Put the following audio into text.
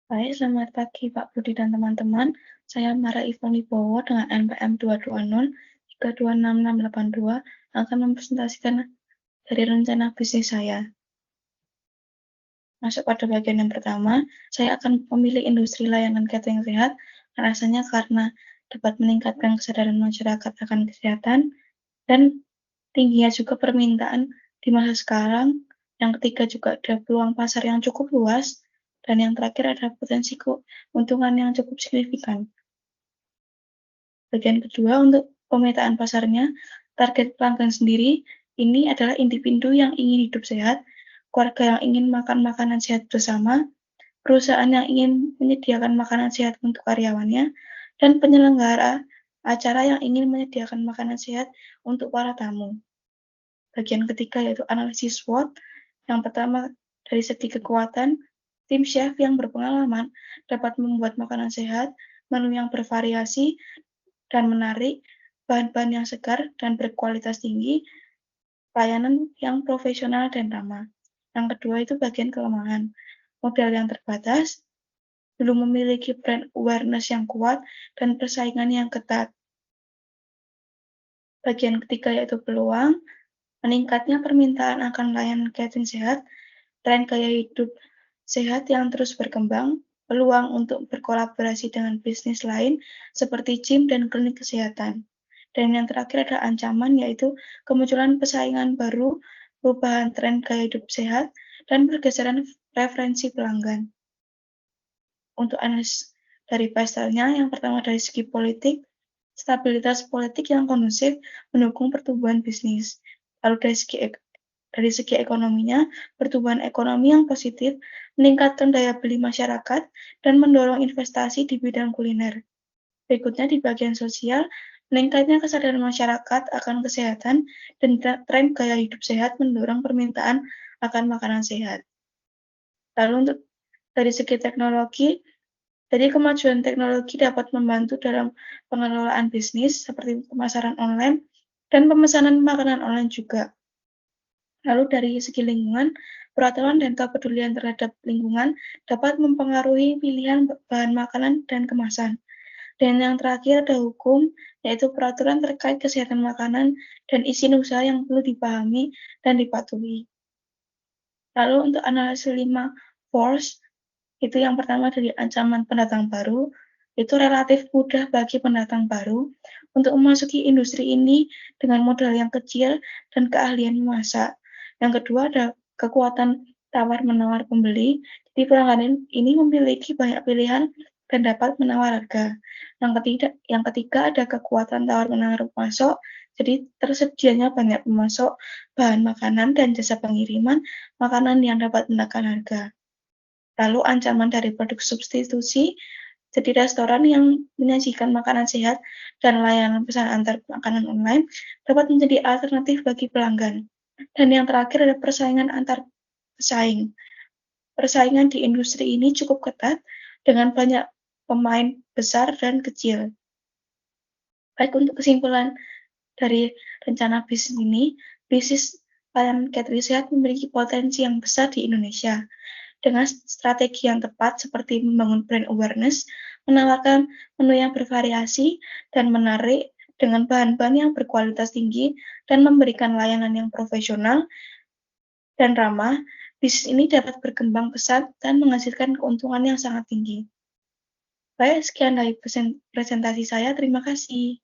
Baik, selamat pagi Pak Budi dan teman-teman. Saya Mara Ivon Wibowo dengan NPM 220 326682 akan mempresentasikan dari rencana bisnis saya. Masuk pada bagian yang pertama, saya akan memilih industri layanan catering sehat, alasannya karena dapat meningkatkan kesadaran masyarakat akan kesehatan dan tingginya juga permintaan di masa sekarang. Yang ketiga juga ada peluang pasar yang cukup luas, dan yang terakhir ada potensi keuntungan yang cukup signifikan. Bagian kedua, untuk pemetaan pasarnya, target pelanggan sendiri ini adalah individu yang ingin hidup sehat, keluarga yang ingin makan makanan sehat bersama, perusahaan yang ingin menyediakan makanan sehat untuk karyawannya, dan penyelenggara acara yang ingin menyediakan makanan sehat untuk para tamu. Bagian ketiga yaitu analisis SWOT. Yang pertama, dari segi kekuatan, tim chef yang berpengalaman dapat membuat makanan sehat, menu yang bervariasi dan menarik, bahan-bahan yang segar dan berkualitas tinggi, pelayanan yang profesional dan ramah. Yang kedua itu bagian kelemahan. Modal yang terbatas, belum memiliki brand awareness yang kuat, dan persaingan yang ketat. Bagian ketiga yaitu peluang, meningkatnya permintaan akan layanan catering sehat, tren gaya hidup sehat yang terus berkembang, peluang untuk berkolaborasi dengan bisnis lain seperti gym dan klinik kesehatan. Dan yang terakhir ada ancaman yaitu kemunculan persaingan baru, perubahan tren gaya hidup sehat, dan pergeseran preferensi pelanggan. Untuk analisis dari pasarnya, yang pertama dari segi politik, stabilitas politik yang kondusif mendukung pertumbuhan bisnis. Lalu dari segi ekonominya, pertumbuhan ekonomi yang positif meningkatkan daya beli masyarakat dan mendorong investasi di bidang kuliner. Berikutnya di bagian sosial, meningkatnya kesadaran masyarakat akan kesehatan dan tren gaya hidup sehat mendorong permintaan akan makanan sehat. Lalu untuk dari segi teknologi, jadi kemajuan teknologi dapat membantu dalam pengelolaan bisnis seperti pemasaran online dan pemesanan makanan online juga. Lalu dari segi lingkungan, peraturan dan kepedulian terhadap lingkungan dapat mempengaruhi pilihan bahan makanan dan kemasan. Dan yang terakhir ada hukum, yaitu peraturan terkait kesehatan makanan dan izin usaha yang perlu dipahami dan dipatuhi. Lalu untuk analisis 5 force, itu yang pertama dari ancaman pendatang baru, itu relatif mudah bagi pendatang baru untuk memasuki industri ini dengan modal yang kecil dan keahlian memasak. Yang kedua ada kekuatan tawar-menawar pembeli, jadi pelanggan ini memiliki banyak pilihan dan dapat menawar harga. Yang ketiga ada kekuatan tawar-menawar pemasok, jadi tersedianya banyak pemasok bahan makanan dan jasa pengiriman makanan yang dapat menekan harga. Lalu ancaman dari produk substitusi, jadi restoran yang menyajikan makanan sehat dan layanan pesan antar makanan online dapat menjadi alternatif bagi pelanggan. Dan yang terakhir ada persaingan antar pesaing. Persaingan di industri ini cukup ketat dengan banyak pemain besar dan kecil. Baik, untuk kesimpulan dari rencana bisnis ini, bisnis layanan catering sehat memiliki potensi yang besar di Indonesia. Dengan strategi yang tepat seperti membangun brand awareness, menawarkan menu yang bervariasi dan menarik dengan bahan-bahan yang berkualitas tinggi, dan memberikan layanan yang profesional dan ramah, bisnis ini dapat berkembang pesat dan menghasilkan keuntungan yang sangat tinggi. Baik, sekian dari presentasi saya. Terima kasih.